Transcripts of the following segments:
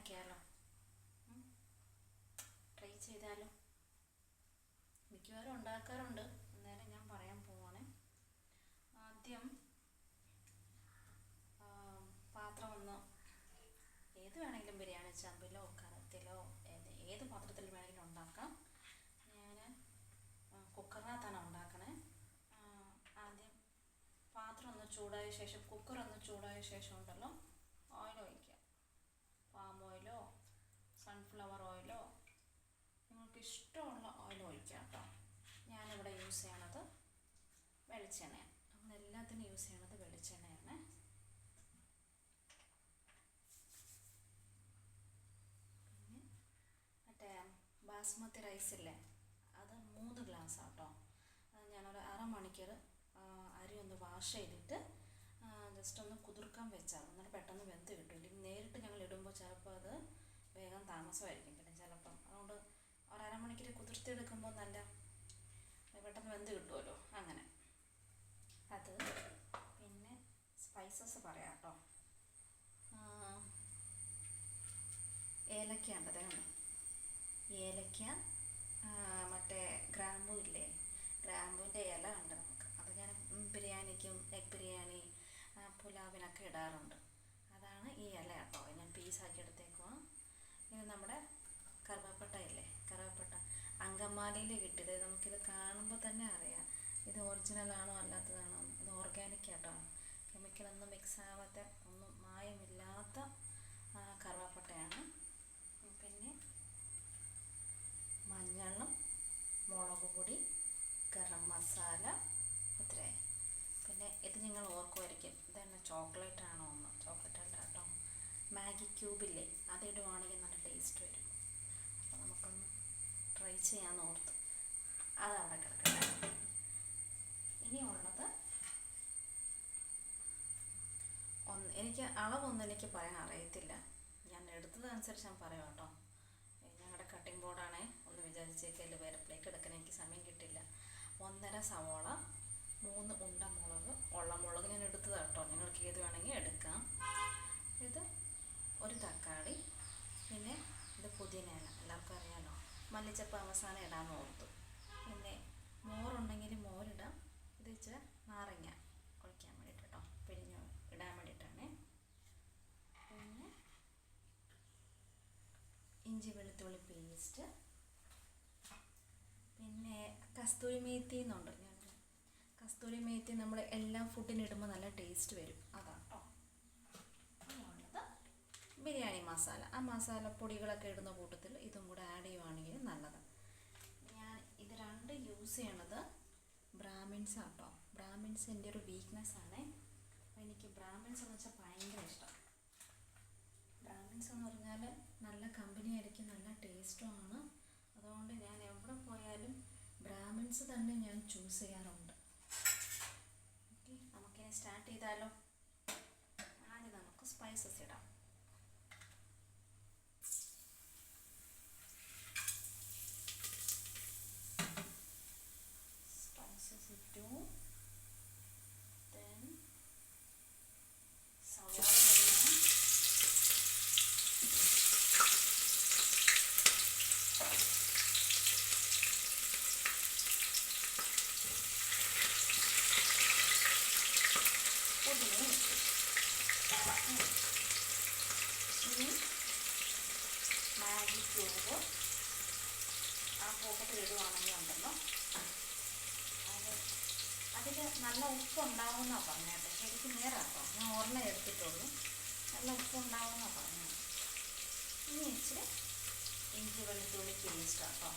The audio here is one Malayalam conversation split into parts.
ഉണ്ടാക്കിയാലോ? ട്രൈ ചെയ്താലോ? മിക്കവാറും ഉണ്ടാക്കാറുണ്ട്. അന്നേരം ഞാൻ പറയാൻ പോവാണ്. ആദ്യം പാത്രം ഒന്ന്, ഏത് വേണമെങ്കിലും ബിരിയാണി ചമ്പിലോ കലത്തിലോ ഏത് പാത്രത്തിൽ വേണമെങ്കിലും ഉണ്ടാക്കാം. ഞാൻ കുക്കറിനകത്താണ് ഉണ്ടാക്കണേ. ആദ്യം പാത്രം ഒന്ന് ചൂടായ ശേഷം, കുക്കർ ഒന്ന് ചൂടായ ശേഷം ഉണ്ടല്ലോ, ഓയിൽ ഒഴിക്കുക. പാം ഓയിലോ സൺഫ്ലവർ ഓയിലോ നിങ്ങൾക്ക് ഇഷ്ടമുള്ള ഓയിൽ ഒഴിക്കാം കേട്ടോ. ഞാനിവിടെ യൂസ് ചെയ്യണത് വെളിച്ചെണ്ണയാണ്. നമ്മളെല്ലാത്തിനും യൂസ് ചെയ്യണത് വെളിച്ചെണ്ണയാണ്. പിന്നെ മറ്റേ ബാസ്മതി റൈസില്ലേ, അത് 3 ഗ്ലാസ് കേട്ടോ. അത് ഞാനൊരു അരമണിക്കൂർ അരി ഒന്ന് വാഷ് ചെയ്തിട്ട് ജസ്റ്റ് ഒന്ന് കുതിർക്കാൻ വെച്ചാൽ എന്നിട്ട് പെട്ടെന്ന് വെന്ത് കിട്ടും. ഇല്ലെങ്കിൽ നേരിട്ട് ഞങ്ങൾ ഇടുമ്പോൾ ചിലപ്പോൾ അത് വേഗം താമസമായിരിക്കും. പിന്നെ ചിലപ്പം അതുകൊണ്ട് ഒരമണിക്കൂർ കുതിർത്തെടുക്കുമ്പോൾ നല്ല പെട്ടെന്ന് വെന്ത് കിട്ടുമല്ലോ. അങ്ങനെ അത്. പിന്നെ സ്പൈസസ് പറയാം കേട്ടോ. ഏലക്ക ഉണ്ട്, അതേന്ന് ഏലക്ക, മറ്റേ ഗ്രാമ്പൂ ഇല്ലേ, ഗ്രാമ്പൂവിൻ്റെ ഇല ഉണ്ട് നമുക്ക്. അത് ഞാൻ ബിരിയാണിക്കും എഗ് ബിരിയാണി പുലാവിനൊക്കെ ഇടാറുണ്ട്. അതാണ് ഈ ഇല കേട്ടോ. ഞാൻ പീസാക്കി എടുത്തേക്കുക. ഇത് നമ്മുടെ കറുവപ്പട്ട ഇല്ലേ, കറുവപ്പട്ട അങ്കമാലിയിൽ കിട്ടിയത്. നമുക്കിത് കാണുമ്പോൾ തന്നെ അറിയാം ഇത് ഒറിജിനലാണോ അല്ലാത്തതാണോ. ഇത് ഓർഗാനിക് കേട്ടോ, കെമിക്കലൊന്നും മിക്സ് ആവാത്ത, ഒന്നും മായമില്ലാത്ത കറുവപ്പട്ടയാണ്. പിന്നെ മഞ്ഞളും മുളക് പൊടി, ഗരം മസാല, ഇത്രേ. പിന്നെ ഇത് നിങ്ങൾ ഓർക്കുമായിരിക്കും, ഇതന്നെ ചോക്ലേറ്റ് ആണോ എന്ന്. ചോക്ലേറ്റ് അല്ല കേട്ടോ, മാഗി ക്യൂബില്ലേ, അതിടുവാണെങ്കിൽ നല്ല ടേസ്റ്റ് വരും. അപ്പോൾ നമുക്കൊന്ന് ട്രൈ ചെയ്യാമെന്ന് ഓർത്ത് അതവിടെ കിടക്കട്ടെ. ഇനിയുള്ളത് എനിക്ക് അളവൊന്നും എനിക്ക് പറയാൻ അറിയത്തില്ല. ഞാൻ എടുത്തതനുസരിച്ച് ഞാൻ പറയാം കേട്ടോ. ഞങ്ങളുടെ കട്ടിംഗ് ബോർഡാണേ, ഒന്ന് വിചാരിച്ചേക്കല്, വേറെ പ്ലേറ്റ് എടുക്കാൻ എനിക്ക് സമയം കിട്ടില്ല. 1.5 സവോള, 3 ഉണ്ട മുളക്, ഉള്ള മുളക് ഞാൻ എടുത്തത് കേട്ടോ, നിങ്ങൾക്ക് ഏത് വേണമെങ്കിൽ എടുക്കാം. ഇത് ഒരു തക്കാളി, പിന്നെ ഇത് പുതിന ഇല, എല്ലാവർക്കും അറിയാമല്ലോ. മല്ലിച്ചപ്പ് അവസാനം ഇടാമെന്ന് ഓർത്തു. പിന്നെ മോരുണ്ടെങ്കിൽ മോരിടാം. ഇത് ഇച്ചിരി നാരങ്ങ ഒഴിക്കാൻ വേണ്ടിയിട്ട് കേട്ടോ, പിഴിഞ്ഞ് ഇടാൻ വേണ്ടിയിട്ടാണ്. പിന്നെ ഇഞ്ചി വെളുത്തുള്ളി പേസ്റ്റ്, പിന്നെ കസ്തൂരി മേത്തി എന്നുണ്ട്. കസ്തൂരി മേത്തി നമ്മൾ എല്ലാ ഫുഡിനും ഇടുമ്പോൾ നല്ല ടേസ്റ്റ് വരും, അതാണ് കേട്ടോ. അങ്ങനെയുള്ളത് ബിരിയാണി മസാല, ആ മസാലപ്പൊടികളൊക്കെ ഇടുന്ന കൂട്ടത്തിൽ ഇതും കൂടെ ആഡ് ചെയ്യുവാണെങ്കിൽ നല്ലത്. ഞാൻ ഇത് രണ്ടും യൂസ് ചെയ്യണത് ബ്രാഹ്മിൻസ് കേട്ടോ. ബ്രാഹ്മിൻസ് എൻ്റെ ഒരു വീക്ക്നെസ് ആണ്. അപ്പോൾ എനിക്ക് ബ്രാഹ്മിൻസ് എന്ന് വെച്ചാൽ ഭയങ്കര ഇഷ്ടം. ബ്രാഹ്മിൻസ് എന്ന് പറഞ്ഞാൽ നല്ല കമ്പനി ആയിരിക്കും, നല്ല ടേസ്റ്റുമാണ്. അതുകൊണ്ട് ഞാൻ എവിടെ പോയാലും ബ്രാഹ്മിൻസ് തന്നെ ഞാൻ ചൂസ് ചെയ്യാറുണ്ട്. ഓക്കെ, നമുക്കിനി സ്റ്റാർട്ട് ചെയ്താലോ. ആദ്യം നമുക്ക് സ്പൈസസ് ഇടാം. സ്പൈസസ് ഇട്ടു. ദെൻ സവാള ഇടണം. ഇനി മാഗി ക്യൂബ് ആ കൂട്ടത്തിൽ ഇടുവാണെങ്കിൽ ഉണ്ടല്ലോ, അതിൽ നല്ല ഉപ്പ് ഉണ്ടാവുമെന്നാണ് പറഞ്ഞത്. ശരിക്കും നേരാട്ടോ, ഞാൻ ഒരെണ്ണം എടുത്തിട്ടുള്ളൂ. നല്ല ഉപ്പ് ഉണ്ടാവുമെന്നാണ് പറഞ്ഞത്. ഇനി ഇച്ചിരി ഇഞ്ചി വെളുത്തുള്ളി പേസ്റ്റ് കേട്ടോ.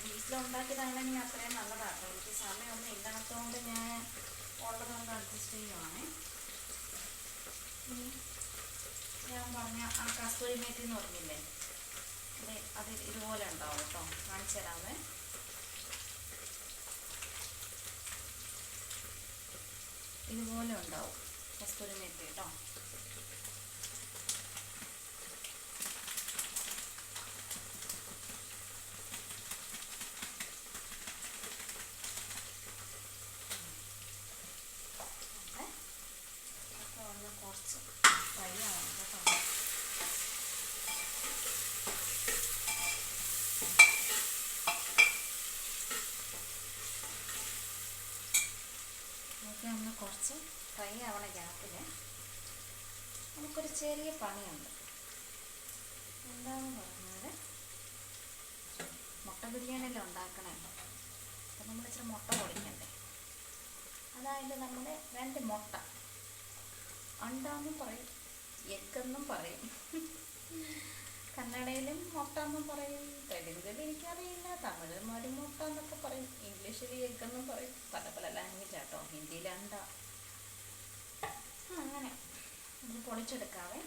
വീട്ടിലുണ്ടാക്കിയതാണെങ്കിൽ അത്രയും നല്ലതാട്ടോ. എനിക്ക് സമയമൊന്നും ഇല്ലാത്തതുകൊണ്ട് ഞാൻ ഉള്ളതുകൊണ്ട് അഡ്ജസ്റ്റ് ചെയ്യുവാണേ. ഇനി ഞാൻ പറഞ്ഞ ആ കസ്തൂരി മേത്തി എന്ന് പറഞ്ഞില്ലേ, അത് ഇതുപോലെ ഉണ്ടാവും കേട്ടോ. കാണിച്ചു തരാമേ. ഇതുപോലെ ഉണ്ടാവും കസ്തൂരി മേത്തി കേട്ടോ. കുറച്ച് ചെറിയ പണിയുണ്ട്. എന്താണെന്ന് പറഞ്ഞാൽ മുട്ട ബിരിയാണിയെല്ലാം ഉണ്ടാക്കണമല്ലോ. അപ്പം നമ്മൾ ഇച്ചിരി മുട്ട പൊടിക്കണ്ടേ. അതായത് നമ്മൾ 2 മുട്ട, അണ്ടാന്നും പറയും എഗ്ഗെന്നും പറയും. കന്നഡയിലും മുട്ട എന്നും പറയും, തെലുങ്കിൽ എനിക്കറിയില്ല, തമിഴന്മാർ മുട്ട എന്നൊക്കെ പറയും, ഇംഗ്ലീഷിൽ എഗ്ഗെന്നും പറയും. പല പല ലാംഗ്വേജ് ആട്ടോ. ഹിന്ദിയിൽ അണ്ട. അങ്ങനെ നമ്മൾ പൊടിച്ചെടുക്കാവേ.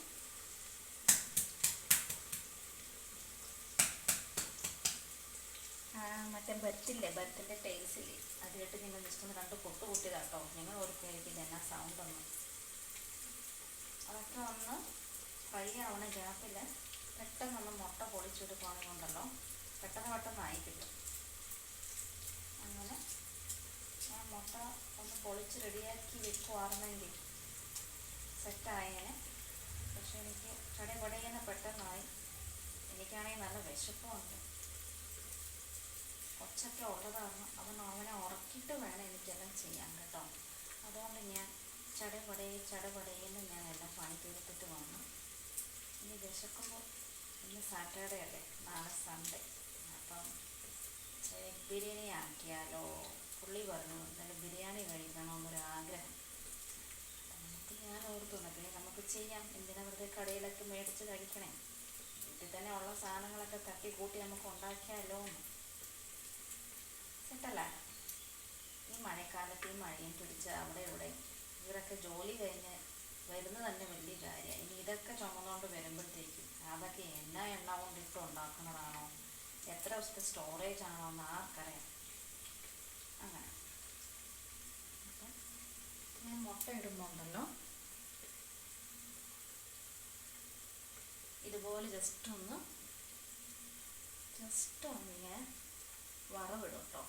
മറ്റേ ബർത്തില്ലേ, ബർത്തിൻ്റെ ടേൽസില്ലേ, അതിലിട്ട് നിങ്ങൾ ജസ്റ്റ് ഒന്ന് 2 പൊട്ട് കൂട്ടിയതാട്ടോ. ഞങ്ങൾ ഓർക്കായിരിക്കില്ല എന്നാ സൗണ്ടൊന്നും. അതൊക്കെ ഒന്ന് ഫ്രൈ ആവണ ഗ്യാപ്പിൽ പെട്ടെന്നൊന്ന് മുട്ട പൊളിച്ചെടുക്കുകയാണെന്നുണ്ടല്ലോ, പെട്ടെന്ന് ആയി കിട്ടും. അങ്ങനെ ഞാൻ മുട്ട ഒന്ന് പൊളിച്ച് റെഡിയാക്കി വെക്കുവായിരുന്നെങ്കിൽ സെറ്റായേനെ. പക്ഷെ എനിക്ക് ചടപടയെന്ന് പെട്ടെന്നായി. എനിക്കാണെങ്കിൽ നല്ല വിശപ്പുണ്ട്. കൊച്ചൊക്കെ ഉള്ളതാണ്. അവനെ ഉറക്കിയിട്ട് വേണം എനിക്കെല്ലാം ചെയ്യാൻ കേട്ടോ. അതുകൊണ്ട് ഞാൻ ചടപടയെന്ന് ഞാൻ എല്ലാം പണി തീർത്തിട്ട് വന്നു. ഇനി വിശക്കുമ്പോൾ, ഇന്ന് സാറ്റർഡേ അല്ലേ, നാളെ സൺഡേ, അപ്പം ബിരിയാണി ആക്കിയാലോ. പുള്ളി പറഞ്ഞു ഇന്നലെ ബിരിയാണി കഴിക്കണമെന്നൊരാഗ്രഹം. നമുക്ക് ഞാൻ ഓർത്തു പിന്നെ നമുക്ക് ചെയ്യാം. എന്തിനാ വെറുതെ കടയിലൊക്കെ മേടിച്ച് കഴിക്കണേ, വീട്ടിൽ തന്നെ ഉള്ള സാധനങ്ങളൊക്കെ തട്ടി കൂട്ടി നമുക്ക് ഉണ്ടാക്കിയാലോ എന്ന്. സെറ്റല്ലേ? ഈ മഴക്കാലത്ത് ഈ മഴയും പിടിച്ച് അവിടെ ഇവിടെ ഇവരൊക്കെ ജോലി കഴിഞ്ഞ് വരുന്നത് തന്നെ വലിയ കാര്യമാണ്. ഇനി ഇതൊക്കെ ചുമന്നുകൊണ്ട് വരുമ്പോഴത്തേക്കും അതൊക്കെ എണ്ണ കൊണ്ടിട്ട് ഉണ്ടാക്കുന്നതാണോ, എത്ര ദിവസത്തെ സ്റ്റോറേജ് ആണോ എന്ന് ആർക്കറിയാം. അങ്ങനെ അപ്പം ഞാൻ മുട്ട ഇടുമ്പോണ്ടല്ലോ ഇതുപോലെ ജസ്റ്റ് ഒന്ന് ഇങ്ങനെ വറവിടും കേട്ടോ.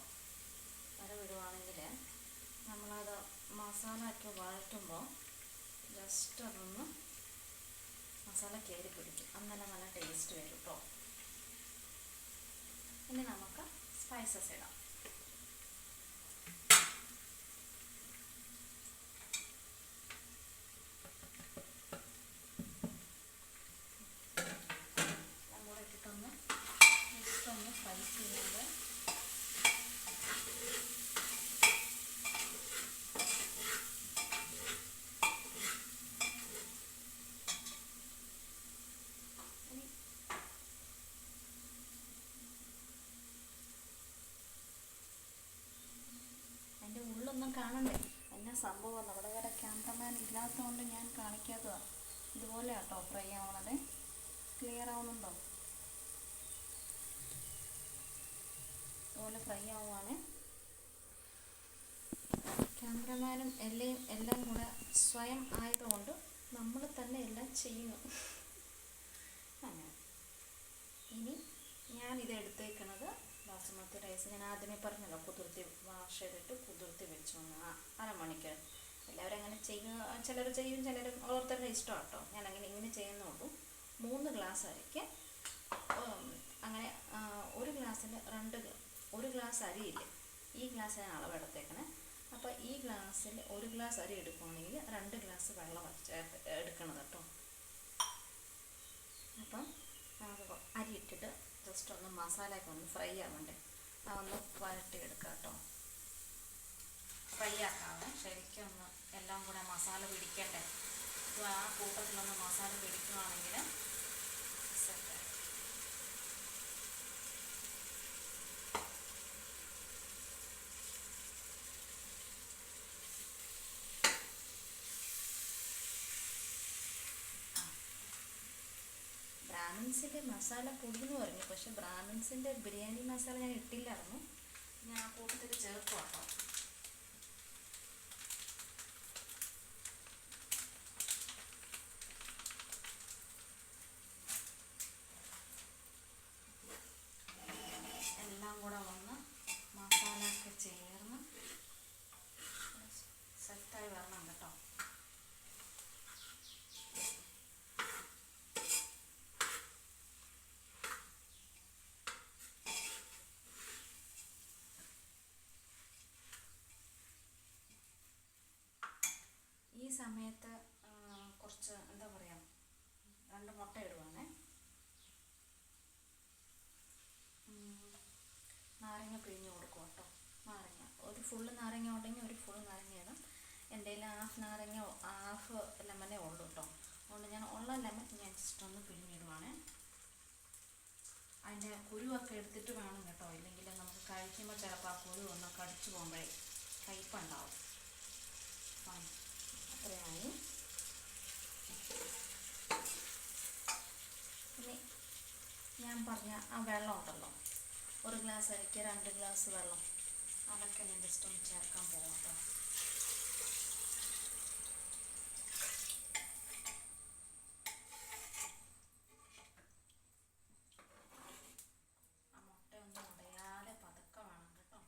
വറവിടുവാണെങ്കിൽ നമ്മളത് മസാല ഒക്കെ വഴറ്റുമ്പോൾ ജസ്റ്റ് അതൊന്ന് മസാല കയറി പിടിക്കും. അന്നേരം നല്ല ടേസ്റ്റ് വരും കേട്ടോ. ഇനി നമുക്ക് സ്പൈസസ് ഇടാം. കൂടെ ഇട്ടിട്ടൊന്ന് ജസ്റ്റ് ഒന്ന് ഫ്രൈ ചെയ്യുന്നത്. അതിൻ്റെ ഉള്ളൊന്നും കാണണ്ടേ എന്നാ സംഭവം. നമ്മുടെ വേറെ ക്യാമറമാൻ ഇല്ലാത്തതുകൊണ്ട് ഞാൻ കാണിക്കാത്തതാണ്. ഇതുപോലെ കേട്ടോ ഫ്രൈ ആവണത്. ക്ലിയർ ആവുന്നുണ്ടോ? ഇതുപോലെ ഫ്രൈ ആവുകയാണ്. ക്യാമറമാനും എല്ലാം കൂടെ സ്വയം ആയതുകൊണ്ട് നമ്മൾ തന്നെ എല്ലാം ചെയ്യുന്നു. അങ്ങനെ ഇനി ഞാനിത് എടുത്തേക്കുന്നത് ബാസുമതി റൈസ്. ഞാൻ ആദ്യമേ പറഞ്ഞല്ലോ, വാഷ് ചെയ്തിട്ട് കുതിർത്തി വെച്ചു അരമണിക്കൂർ. എല്ലാവരും അങ്ങനെ ചെയ്യുക, ചിലർ ചെയ്യും, ചിലർ ഓരോരുത്തരുടെ ഇഷ്ടമാണ് കേട്ടോ. ഞാനങ്ങനെ ഇങ്ങനെ ചെയ്യുന്നുള്ളൂ. 3 ഗ്ലാസ് അരിക്ക് അങ്ങനെ 1 ഗ്ലാസ്സിൽ 1 ഗ്ലാസ് അരിയില്ലേ, ഈ ഗ്ലാസ്സിന് അളവെടുത്തേക്കണേ. അപ്പോൾ ഈ ഗ്ലാസ്സിൽ 1 ഗ്ലാസ് അരി എടുക്കുകയാണെങ്കിൽ 2 ഗ്ലാസ് വെള്ളം എടുക്കണം കേട്ടോ. അപ്പം നമുക്ക് അരി ഇട്ടിട്ട് ജസ്റ്റ് ഒന്ന് മസാലയൊക്കെ ഒന്ന് ഫ്രൈ ആവണ്ടേ, അതൊന്ന് വഴട്ടിയെടുക്കാം കേട്ടോ. ഫ്രൈ ആക്കാവേ, ശരിക്കും ഒന്ന് എല്ലാം കൂടെ മസാല പിടിക്കണ്ടേ. അപ്പോൾ ആ കൂട്ടത്തിലൊന്ന് മസാല പിടിക്കുകയാണെങ്കിൽ സെറ്റായി. ബ്രാഹ്മിൻസിൻ്റെ മസാല പൊടി എന്ന് പറഞ്ഞു, പക്ഷെ ബ്രാഹ്മിൻസിൻ്റെ ബിരിയാണി മസാല ഞാൻ ഇട്ടില്ലായിരുന്നു. ഞാൻ ആ കൂട്ടത്തിൽ ചേർക്കും കേട്ടോ. എല്ലാം കൂടെ ഒന്ന് മസാല ഒക്കെ ചേർന്ന് സെറ്റായി വരണം കേട്ടോ. ഈ സമയത്ത് കുറച്ച് എന്താ പറയുക, പിഴിഞ്ഞ് കൊടുക്കും കേട്ടോ. നാരങ്ങ ഒരു ഫുള്ള് നാരങ്ങ ഉണ്ടെങ്കിൽ ഒരു ഫുൾ നാരങ്ങ ഇടാം. എൻ്റെ കയ്യിൽ ഹാഫ് നാരങ്ങ ഹാഫ് ലെമനേ ഉള്ളൂ കേട്ടോ. അതുകൊണ്ട് ഞാൻ ഉള്ള ലെമൺ ഞാൻ ജസ്റ്റ് ഒന്ന് പിഴിഞ്ഞിടുവാണേ. അതിൻ്റെ കുരുവൊക്കെ എടുത്തിട്ട് വേണം കേട്ടോ, ഇല്ലെങ്കിൽ നമുക്ക് കഴിക്കുമ്പോൾ ചിലപ്പോൾ ആ കുരു ഒന്ന് കടിച്ചു പോകുമ്പോഴേ കയ്പ്പുണ്ടാവും. അത്രയായി. ഇനി ഞാൻ പറഞ്ഞ ആ വെള്ളം ഉണ്ടല്ലോ, 1 ഗ്ലാസ് അരിക്ക് 2 ഗ്ലാസ് വെള്ളം, അതൊക്കെ ഞാൻ ജസ്റ്റ് ഒന്ന് ചേർക്കാൻ പോകാം കേട്ടോ. ആ മുട്ടയൊന്നും ഉടയാതെ പതുക്കെ വേണം കേട്ടോ.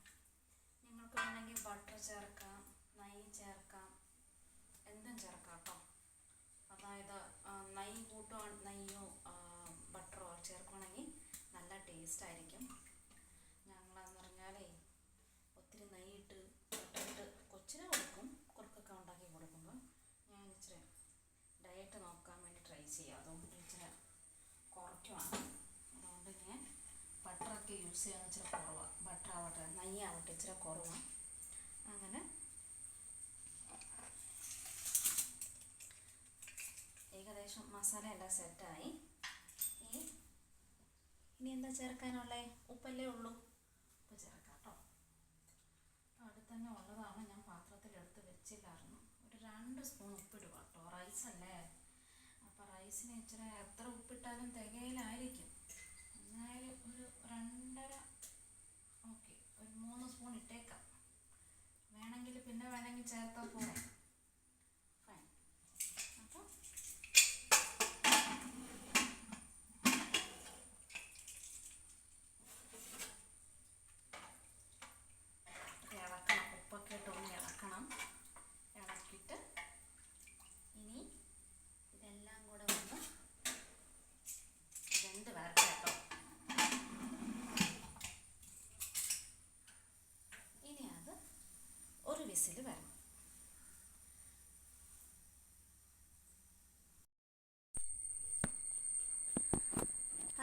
നിങ്ങൾക്ക് വേണമെങ്കിൽ ബട്ടർ ചേർക്കാം, നെയ്യ് ചേർക്കാം, എന്തും ചേർക്കാം കേട്ടോ. അതായത് നെയ്യ് നെയ്യോ ബട്ടറോ ചേർക്കുകയാണെങ്കിൽ നല്ല ടേസ്റ്റ് ആയിരിക്കും. ഞങ്ങളെന്ന് പറഞ്ഞാലേ ഒത്തിരി നെയ്യിട്ട് ബട്ടറിട്ട് കൊച്ചിനെ കൊടുക്കും, കുറുക്കൊക്കെ ഉണ്ടാക്കി കൊടുക്കുമ്പോൾ ഞാൻ ഇച്ചിരി ഡയറ്റ് നോക്കാൻ വേണ്ടി ട്രൈ ചെയ്യാം. അതുകൊണ്ട് ഇച്ചിരി കുറയ്ക്കുവാണ്. അതുകൊണ്ട് ഞാൻ ബട്ടറൊക്കെ യൂസ് ചെയ്യാൻ ഇച്ചിരി കുറവാണ്. ബട്ടർ ആവട്ടെ നെയ്യാവട്ടെ ഇച്ചിരി കുറവാണ്. അങ്ങനെ ഏകദേശം മസാല എല്ലാം സെറ്റായി. ഇനി എന്താ ചേർക്കാനുള്ളത്? ഉപ്പല്ലേ ഉള്ളൂ. ഉപ്പ് ചേർക്കാം കേട്ടോ. അടുത്ത് തന്നെ ഉള്ളതാണ്, ഞാൻ പാത്രത്തിലെടുത്ത് വെച്ചില്ലായിരുന്നു. ഒരു 2 സ്പൂൺ ഉപ്പിടുക കേട്ടോ. റൈസല്ലേ, അപ്പോൾ റൈസിന് ഇച്ചിരി എത്ര ഉപ്പിട്ടാലും തികയിലായിരിക്കും. എന്നാലും ഒരു 2.5 ഓക്കെ, ഒരു 3 സ്പൂൺ ഇട്ടേക്കാം. വേണമെങ്കിൽ പിന്നെ വേണമെങ്കിൽ ചേർത്താൽ പോകാം. ഫൈൻ. അപ്പോൾ ഇളക്കണം, ഉപ്പൊക്കെ ഇട്ടൊന്ന് ഇളക്കണം. ഇളക്കിയിട്ട് ഇനി ഇതെല്ലാം കൂടെ ഒന്ന് വെന്ത് വരട്ടെ കേട്ടോ. ഇനി അത് ഒരു വിസിൽ വരണം.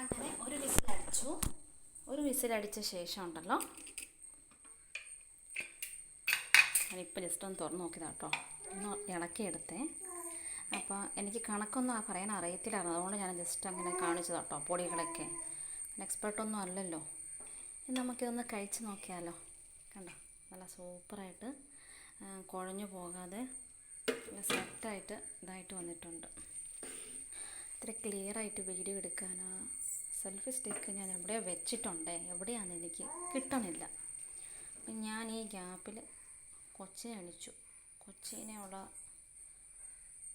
അങ്ങനെ ഒരു വിസിലടിച്ചു. ഒരു വിസിലടിച്ച ശേഷം ഉണ്ടല്ലോ, ഞാനിപ്പോൾ ജസ്റ്റ് ഒന്ന് തുറന്ന് നോക്കിയതാണ് കേട്ടോ. ഒന്ന് ഇളക്കിയെടുത്തേ. അപ്പോൾ എനിക്ക് കണക്കൊന്നും പറയാൻ അറിയത്തില്ലായിരുന്നു, അതുകൊണ്ട് ഞാൻ ജസ്റ്റ് അങ്ങനെ കാണിച്ചത് കേട്ടോ. പൊടികളൊക്കെ എക്സ്പേർട്ടൊന്നും അല്ലല്ലോ. ഇനി നമുക്കിതൊന്ന് കഴിച്ച് നോക്കിയാലോ. കണ്ടോ, നല്ല സൂപ്പറായിട്ട് കുഴഞ്ഞു പോകാതെ നല്ല സെറ്റായിട്ട് ഇതായിട്ട് വന്നിട്ടുണ്ട്. ഇത്ര ക്ലിയറായിട്ട് വീഡിയോ എടുക്കാൻ സെൽഫി സ്റ്റിക്ക് ഞാൻ എവിടെയോ വെച്ചിട്ടുണ്ട്, എവിടെയാണെന്ന് എനിക്ക് കിട്ടണില്ല. ഞാൻ ഈ ഗ്യാപ്പിൽ കൊച്ചിനെ എണിച്ചു. കൊച്ചിനെയുള്ള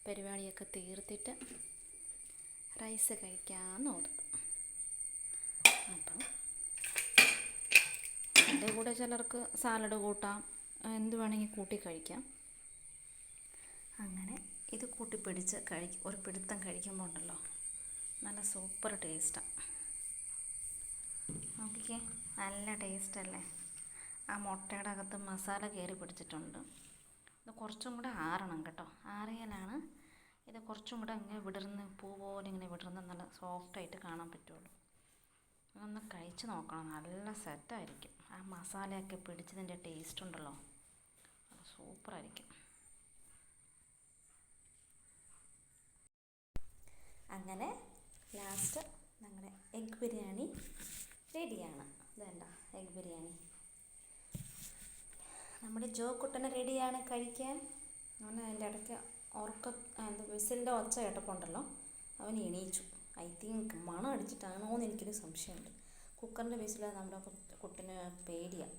പരിപാടിയൊക്കെ തീർത്തിട്ട് റൈസ് കഴിക്കാമെന്ന് ഓർത്തു. അപ്പം അതിൻ്റെ കൂടെ ചിലർക്ക് സാലഡ് കൂട്ടാം, എന്ത് വേണമെങ്കിൽ കൂട്ടി കഴിക്കാം. അങ്ങനെ ഇത് കൂട്ടിപ്പിടിച്ച് ഒരു പിടുത്തം കഴിക്കുമ്പോൾ ഉണ്ടല്ലോ നല്ല സൂപ്പർ ടേസ്റ്റാണ്. നോക്കിക്കേ, നല്ല ടേസ്റ്റല്ലേ. ആ മുട്ടയുടെ അകത്ത് മസാല കയറി പിടിച്ചിട്ടുണ്ട്. ഇത് കുറച്ചും കൂടെ ആറണം കേട്ടോ. ആറിയാലാണ് ഇത് കുറച്ചും കൂടെ ഇങ്ങനെ വിടർന്ന് പൂ പോലെ ഇങ്ങനെ വിടർന്ന് നല്ല സോഫ്റ്റായിട്ട് കാണാൻ പറ്റുള്ളൂ. അതൊന്ന് കഴിച്ച് നോക്കണം, നല്ല സെറ്റായിരിക്കും. ആ മസാലയൊക്കെ പിടിച്ചതിൻ്റെ ടേസ്റ്റ് ഉണ്ടല്ലോ, അത് സൂപ്പറായിരിക്കും. അങ്ങനെ ലാസ്റ്റ് ഞങ്ങളുടെ എഗ് ബിരിയാണി റെഡിയാണ്. ഇതേണ്ട എഗ് ബിരിയാണി. നമ്മുടെ ജോ കുട്ടന് റെഡിയാണ് കഴിക്കാൻ. അവൻ അതിൻ്റെ ഇടയ്ക്ക് വിസിലിൻ്റെ ഒച്ച കേട്ടപ്പോൾ ഉണ്ടല്ലോ അവൻ എണീച്ചു. ഐ തിങ്ക് മണം അടിച്ചിട്ടാണോ എന്ന് എനിക്കൊരു സംശയമുണ്ട്. കുക്കറിൻ്റെ വിസിൽ നമ്മുടെ കുട്ടന് പേടിയാണ്.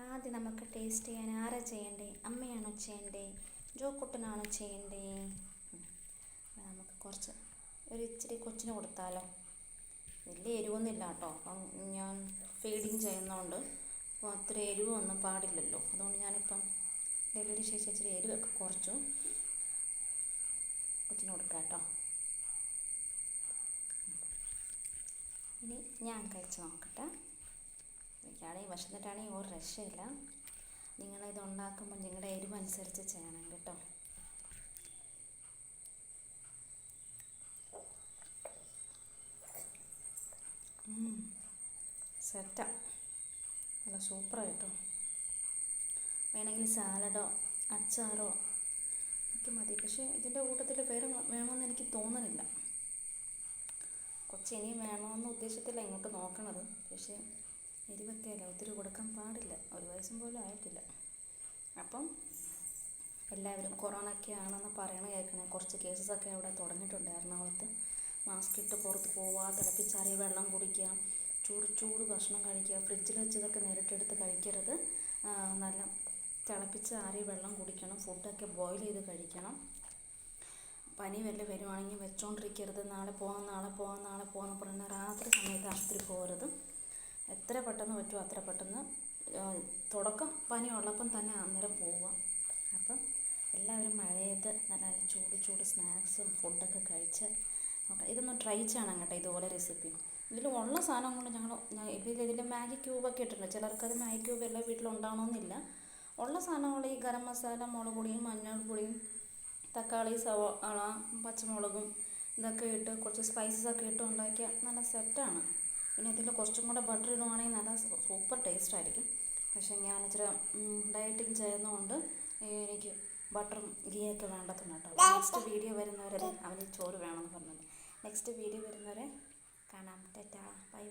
ആദ്യം നമുക്ക് ടേസ്റ്റ് ചെയ്യാൻ ആരാ ചെയ്യണ്ടേ? അമ്മയാണോ ചെയ്യണ്ടേ? ജോ കുട്ടനാണോ ചെയ്യണ്ടേ? നമുക്ക് കുറച്ച് ഒരു ഇച്ചിരി കൊച്ചിന് കൊടുത്താലോ. വലിയ എരിവൊന്നുമില്ല കേട്ടോ. അപ്പം ഞാൻ ഫീഡിങ് ചെയ്യുന്നതുകൊണ്ട് അപ്പോൾ അത്ര എരിവൊന്നും പാടില്ലല്ലോ. അതുകൊണ്ട് ഞാനിപ്പം ഡെലിവറി ശേഷം ഇച്ചിരി എരിവൊക്കെ കുറച്ചു കൊച്ചിന് കൊടുക്കാം കേട്ടോ. ഇനി ഞാൻ കഴിച്ച് നോക്കട്ടെ. എനിക്കാണെങ്കിൽ വിശന്നിട്ടാണെങ്കിൽ ഒരു രക്ഷയില്ല. നിങ്ങളിത് ഉണ്ടാക്കുമ്പോൾ നിങ്ങളുടെ എരിവ് അനുസരിച്ച് ചെയ്യണം കേട്ടോ. സെറ്റാ. സൂപ്പറായിട്ടോ. വേണമെങ്കിൽ സാലഡോ അച്ചാറോ ഒക്കെ മതി. പക്ഷേ ഇതിൻ്റെ കൂട്ടത്തിൽ വേറെ വേണമെന്ന് എനിക്ക് തോന്നുന്നില്ല. കുറച്ച് ഇനിയും വേണമെന്ന ഉദ്ദേശത്തില്ല ഇങ്ങോട്ട് നോക്കണത്. പക്ഷേ എരിവൊക്കെ അല്ല, ഒത്തിരി കൊടുക്കാൻ പാടില്ല. 1 വയസ്സും പോലും ആയിട്ടില്ല. അപ്പം എല്ലാവരും കൊറോണ ഒക്കെ ആണെന്ന് പറയണ കേൾക്കണേ. കുറച്ച് കേസസൊക്കെ അവിടെ തുടങ്ങിയിട്ടുണ്ട് എറണാകുളത്ത്. മാസ്ക് ഇട്ട് പുറത്ത് പോവുക, തിളപ്പിച്ചാറിയ വെള്ളം കുടിക്കുക, ചൂട് ഭക്ഷണം കഴിക്കുക, ഫ്രിഡ്ജിൽ വെച്ചതൊക്കെ നേരിട്ടെടുത്ത് കഴിക്കരുത്. നല്ല തിളപ്പിച്ചാറിയ വെള്ളം കുടിക്കണം, ഫുഡൊക്കെ ബോയിൽ ചെയ്ത് കഴിക്കണം. പനി വല്ല വരുവാണെങ്കിൽ വെച്ചോണ്ടിരിക്കരുത്. നാളെ പോകാമെന്ന് പറഞ്ഞാൽ രാത്രി സമയത്ത് ആശുപത്രി പോകരുത്. എത്ര പെട്ടെന്ന് പറ്റുമോ അത്ര പെട്ടെന്ന് തുടക്കം പനി ഉള്ളപ്പം തന്നെ അന്നേരം പോവുക. അപ്പം എല്ലാവരും മഴയത്ത് നല്ല ചൂട് സ്നാക്സും ഫുഡൊക്കെ കഴിച്ച് നോക്കാം. ഇതൊന്ന് ട്രൈ ചെയ്യണം കേട്ടോ, ഇതുപോലെ റെസിപ്പി. ഇതിലുള്ള സാധനം കൊണ്ട് ഇതിൽ മാഗി ക്യൂബൊക്കെ ഇട്ടിട്ടുണ്ട്. ചിലർക്കത് മാഗി ക്യൂബ് എല്ലാ വീട്ടിലുണ്ടാവണമെന്നില്ല. ഉള്ള സാധനങ്ങൾ ഈ ഗരം മസാല, മുളക് പൊടിയും മഞ്ഞൾപ്പൊടിയും തക്കാളി, സവാള, പച്ചമുളകും ഇതൊക്കെ ഇട്ട് കുറച്ച് സ്പൈസസൊക്കെ ഇട്ട് ഉണ്ടാക്കിയാൽ നല്ല സെറ്റാണ്. പിന്നെ ഇതിൽ കുറച്ചും കൂടെ ബട്ടർ ഇടുവാണെങ്കിൽ നല്ല സൂപ്പർ ടേസ്റ്റ് ആയിരിക്കും. പക്ഷേ ഞാൻ ഇച്ചിരി ഡയറ്റിങ് ചെയ്യുന്നതുകൊണ്ട് എനിക്ക് ബട്ടറും ഗീയൊക്കെ വേണ്ടതുണ്ട് കേട്ടോ. നെക്സ്റ്റ് വീഡിയോ വരുന്നവരെ അവന് ചോറ് വേണമെന്ന് പറഞ്ഞത്. നെക്സ്റ്റ് വീഡിയോ വരുന്നവരെ കാണാം. ടാറ്റാ, ബൈ.